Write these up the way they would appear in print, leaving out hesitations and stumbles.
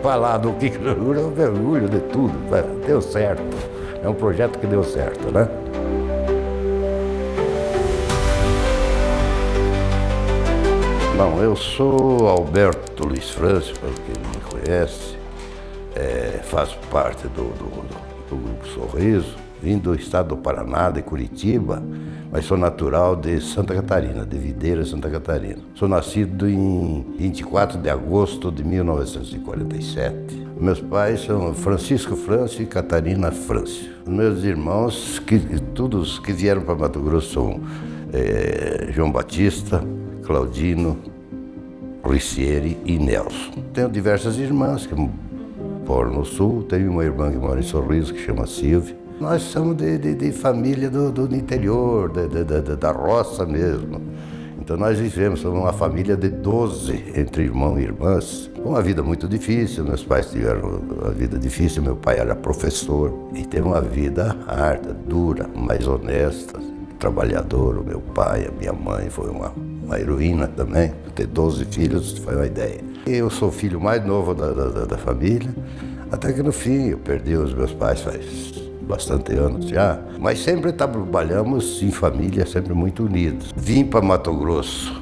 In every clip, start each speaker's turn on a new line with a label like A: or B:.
A: falar do que eu me orgulho de tudo. Deu certo. É um projeto que deu certo, né? Bom, eu sou Alberto Luiz Francio, para quem não me conhece. Faço parte do Grupo Sorriso. Vim do estado do Paraná, de Curitiba, mas sou natural de Santa Catarina, de Videira, Santa Catarina. Sou nascido em 24 de agosto de 1947. Meus pais são Francisco Francio e Catarina Francio. Meus irmãos, todos que vieram para Mato Grosso, são João Batista, Claudino, Ricieri e Nelson. Tenho diversas irmãs que moram no sul, tenho uma irmã que mora em Sorriso, que chama Silvia. Nós somos de família do interior, da roça mesmo. Então nós vivemos, somos uma família de 12 entre irmãos e irmãs. Uma vida muito difícil, meus pais tiveram uma vida difícil, meu pai era professor e teve uma vida árda, dura, mas honesta, trabalhador. O meu pai, a minha mãe foi uma heroína também. Ter 12 filhos foi uma ideia. Eu sou o filho mais novo da família, até que no fim eu perdi os meus pais faz bastante anos já, mas sempre trabalhamos em família, sempre muito unidos. Vim para Mato Grosso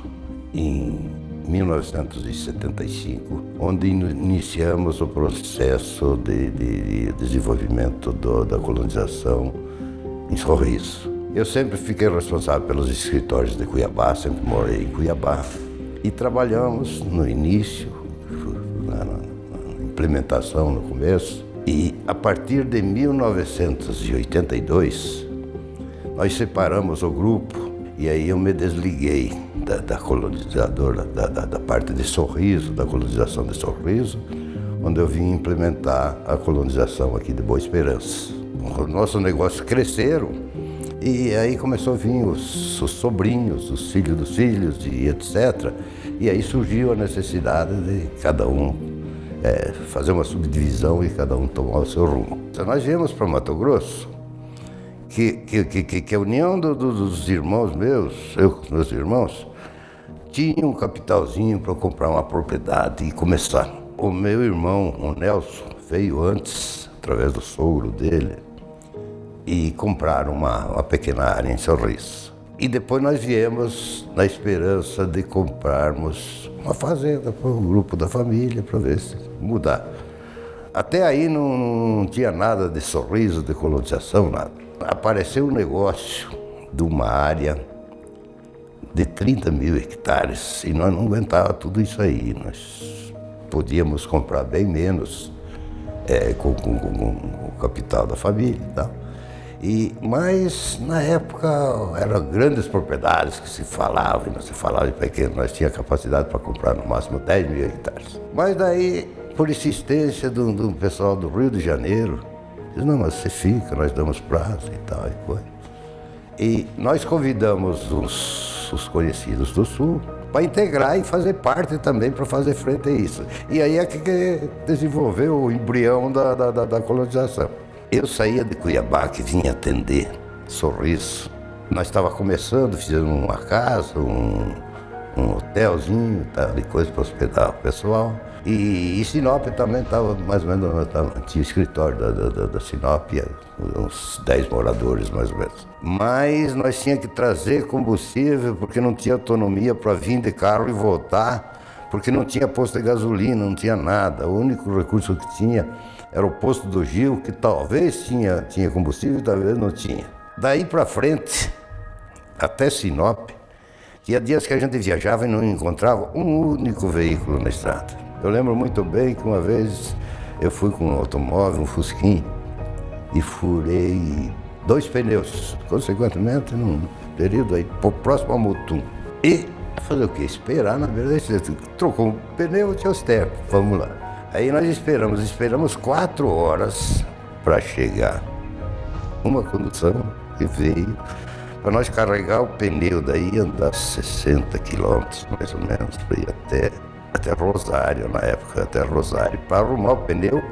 A: em 1975, onde iniciamos o processo de desenvolvimento da colonização em Sorriso. Eu sempre fiquei responsável pelos escritórios de Cuiabá, sempre morei em Cuiabá. E trabalhamos no início, na implementação no começo, e a partir de 1982, nós separamos o grupo e aí eu me desliguei da colonizadora, da parte de Sorriso, da colonização de Sorriso, onde eu vim implementar a colonização aqui de Boa Esperança. O nosso negócio cresceram e aí começou a vir os sobrinhos, os filhos dos filhos e etc. E aí surgiu a necessidade de cada um fazer uma subdivisão e cada um tomar o seu rumo. Então nós viemos para Mato Grosso, que a união dos irmãos meus, eu com os meus irmãos, tinha um capitalzinho para comprar uma propriedade e começar. O meu irmão, o Nelson, veio antes, através do sogro dele, e compraram uma pequena área em Sorriso. E depois nós viemos na esperança de comprarmos uma fazenda para o grupo da família, para ver se mudar. Até aí não tinha nada de Sorriso, de colonização, nada. Apareceu um negócio de uma área de 30 mil hectares e nós não aguentávamos tudo isso aí. Nós podíamos comprar bem menos com o capital da família e tal. Mas na época eram grandes propriedades que se falava, e não se falava de pequeno, nós tínhamos capacidade para comprar no máximo 10 mil hectares. Mas daí, por insistência do pessoal do Rio de Janeiro, disse, não, mas você fica, nós damos prazo e tal, e foi. E nós convidamos os conhecidos do Sul para integrar e fazer parte também, para fazer frente a isso. E aí é que desenvolveu o embrião da colonização. Eu saía de Cuiabá, que vinha atender Sorriso. Nós estávamos começando, fizemos uma casa, um hotelzinho, tal, de coisa para hospedar o pessoal. E Sinop também estava mais ou menos, tinha escritório da Sinop, uns 10 moradores mais ou menos. Mas nós tínhamos que trazer combustível, porque não tinha autonomia para vir de carro e voltar, porque não tinha posto de gasolina, não tinha nada. O único recurso que tinha era o posto do Gil, que talvez tinha combustível, talvez não tinha. Daí para frente, até Sinop, tinha dias que a gente viajava e não encontrava um único veículo na estrada. Eu lembro muito bem que uma vez eu fui com um automóvel, um Fusquinha, e furei 2 pneus, consequentemente num período aí próximo ao Mutum. E fazer o quê? Esperar na beira da estrada. Trocou um pneu, tinha os tempos, vamos lá. Aí nós esperamos 4 horas para chegar uma condução que veio para nós carregar o pneu, daí andar 60 quilômetros mais ou menos, para ir até Rosário na época, até Rosário, para arrumar o pneu,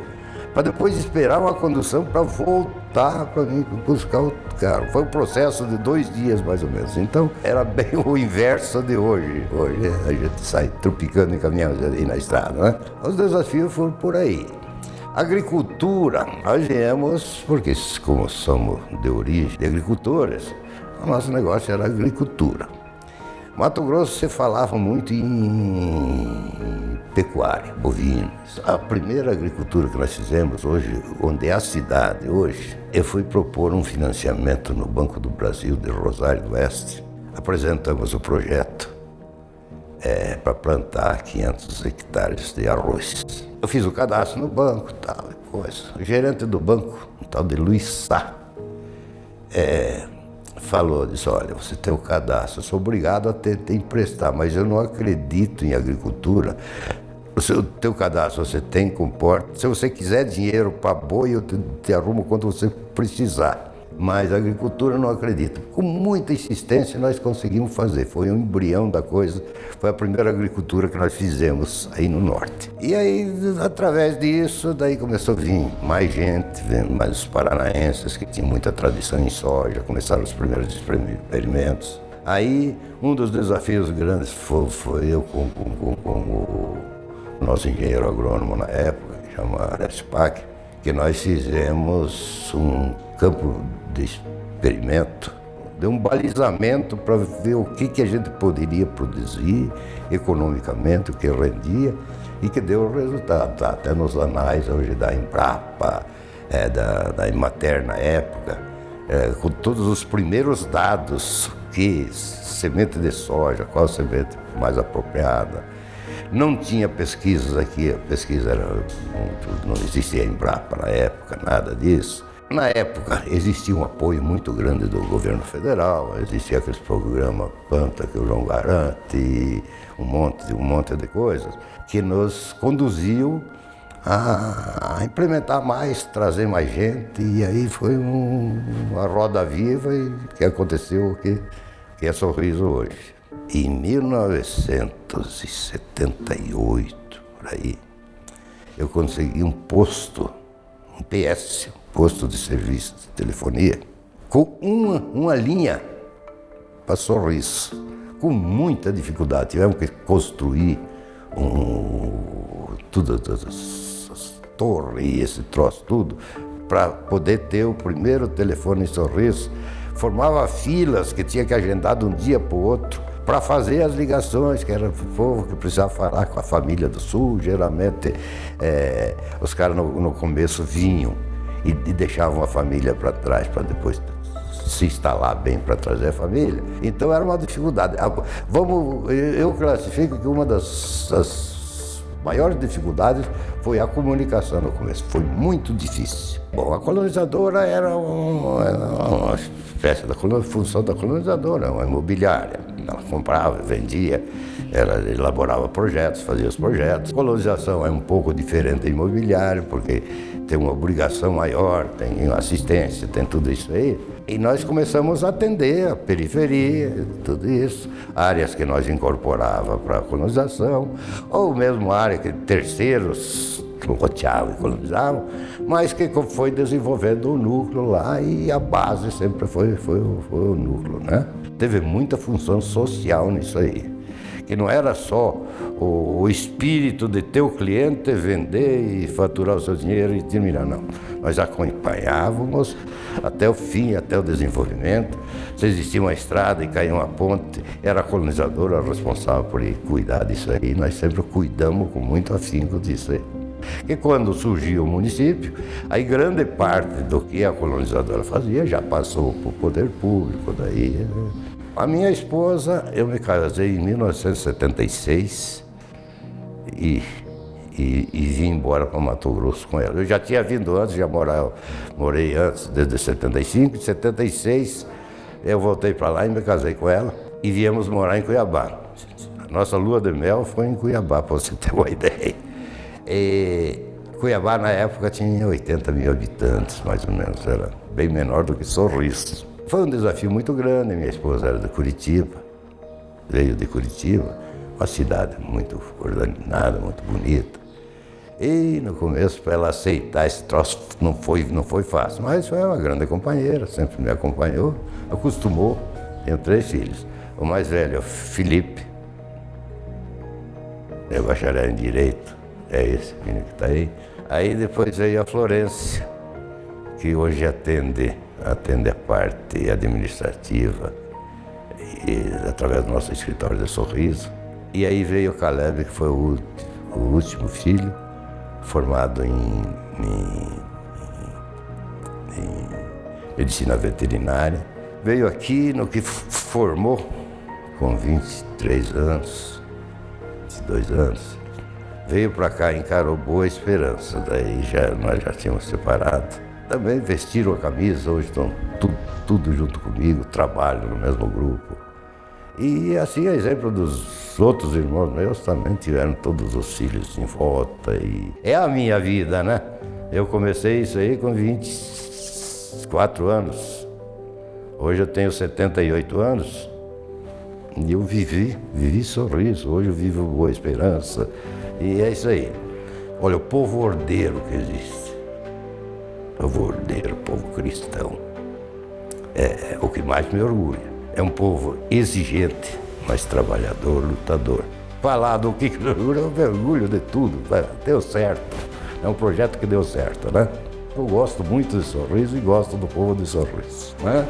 A: para depois esperar uma condução para voltar para mim buscar o carro. Foi um processo de 2 dias mais ou menos. Então era bem o inverso de hoje. Hoje a gente sai tropicando em caminhões ali na estrada, né? Os desafios foram por aí. Agricultura, nós viemos, porque como somos de origem de agricultores, o nosso negócio era agricultura. Mato Grosso se falava muito em pecuária, bovinos. A primeira agricultura que nós fizemos hoje, onde é a cidade hoje, eu fui propor um financiamento no Banco do Brasil de Rosário do Oeste. Apresentamos o projeto para plantar 500 hectares de arroz. Eu fiz o cadastro no banco, tal, coisa. O gerente do banco, um tal de Luiz Sá, disse, olha, você tem o cadastro, eu sou obrigado a te emprestar, mas eu não acredito em agricultura. O teu cadastro você tem, comporta. Se você quiser dinheiro para boi, eu te arrumo quando você precisar. Mas a agricultura não acredita. Com muita insistência nós conseguimos fazer. Foi um embrião da coisa. Foi a primeira agricultura que nós fizemos aí no norte. E aí, através disso, daí começou a vir mais gente, mais os paranaenses que tinham muita tradição em soja, começaram os primeiros experimentos. Aí, um dos desafios grandes foi eu com o nosso engenheiro agrônomo na época, chamado SPAC, que nós fizemos um campo de experimento, de um balizamento para ver o que a gente poderia produzir economicamente, o que rendia e que deu resultado. Tá até nos anais hoje da Embrapa, da Emater na época, com todos os primeiros dados, que semente de soja, qual a semente mais apropriada. Não tinha pesquisas aqui, a pesquisa era não existia Embrapa na época, nada disso. Na época existia um apoio muito grande do governo federal, existia aqueles programas Planta que o João garante, um monte de coisas, que nos conduziu a implementar mais, trazer mais gente, e aí foi uma roda viva e que aconteceu que é Sorriso hoje. Em 1978, por aí, eu consegui um posto, um PS, posto de serviço de telefonia, com uma linha para Sorriso, com muita dificuldade. Tivemos que construir as torres, esse troço tudo, para poder ter o primeiro telefone em Sorriso. Formava filas que tinha que agendar de um dia para o outro para fazer as ligações, que era o povo que precisava falar com a família do Sul. Geralmente os caras no começo vinham e deixavam a família para trás para depois se instalar bem para trazer a família. Então era uma dificuldade. Eu classifico que uma das maiores dificuldades foi a comunicação no começo. Foi muito difícil. Bom, a colonizadora era uma espécie da função da colonizadora, uma imobiliária. Ela comprava, vendia, ela elaborava projetos, fazia os projetos. A colonização é um pouco diferente da imobiliária, porque tem uma obrigação maior, tem assistência, tem tudo isso aí. E nós começamos a atender a periferia, tudo isso, áreas que nós incorporávamos para a colonização, ou mesmo área que terceiros loteavam e colonizavam, mas que foi desenvolvendo o núcleo lá e a base sempre foi o núcleo, né? Teve muita função social nisso aí, que não era só o espírito de ter o cliente, vender e faturar o seu dinheiro e terminar, não. Nós acompanhávamos até o fim, até o desenvolvimento. Se existia uma estrada e caía uma ponte, era a colonizadora responsável por cuidar disso aí. Nós sempre cuidamos com muito afinco disso aí. E quando surgiu o município, aí grande parte do que a colonizadora fazia já passou para o poder público. Daí, a minha esposa, eu me casei em 1976 e vim embora para Mato Grosso com ela. Eu já tinha vindo antes, morei antes, desde 75. Em 76 eu voltei para lá e me casei com ela e viemos morar em Cuiabá. A nossa lua de mel foi em Cuiabá, para você ter uma ideia. E Cuiabá na época tinha 80 mil habitantes, mais ou menos, era bem menor do que Sorriso. Foi um desafio muito grande. Minha esposa era de Curitiba, veio de Curitiba, uma cidade muito ordenada, muito bonita. E no começo, para ela aceitar esse troço, não foi fácil, mas foi uma grande companheira, sempre me acompanhou, acostumou. Tenho 3 filhos. O mais velho é o Felipe, é bacharel em Direito, é esse menino que está aí. Aí depois veio a Florência, que hoje atende a parte administrativa, através do nosso escritório de Sorriso. E aí veio o Caleb, que foi o último filho, formado em medicina veterinária. Veio aqui no que formou com 23 anos, 22 anos. Veio para cá, encarou Boa Esperança, daí nós já tínhamos separado. Também vestiram a camisa, hoje estão tudo junto comigo, trabalham no mesmo grupo. E assim, a exemplo dos outros irmãos meus, também tiveram todos os filhos em volta. E é a minha vida, né? Eu comecei isso aí com 24 anos. Hoje eu tenho 78 anos. E eu vivi Sorriso. Hoje eu vivo Boa Esperança. E é isso aí. Olha, o povo ordeiro que existe. Povo ordeiro, povo cristão. É o que mais me orgulha. É um povo exigente, mas trabalhador, lutador. Falar do que eu me orgulho de tudo, deu certo. É um projeto que deu certo, né? Eu gosto muito de Sorriso e gosto do povo de Sorriso, né?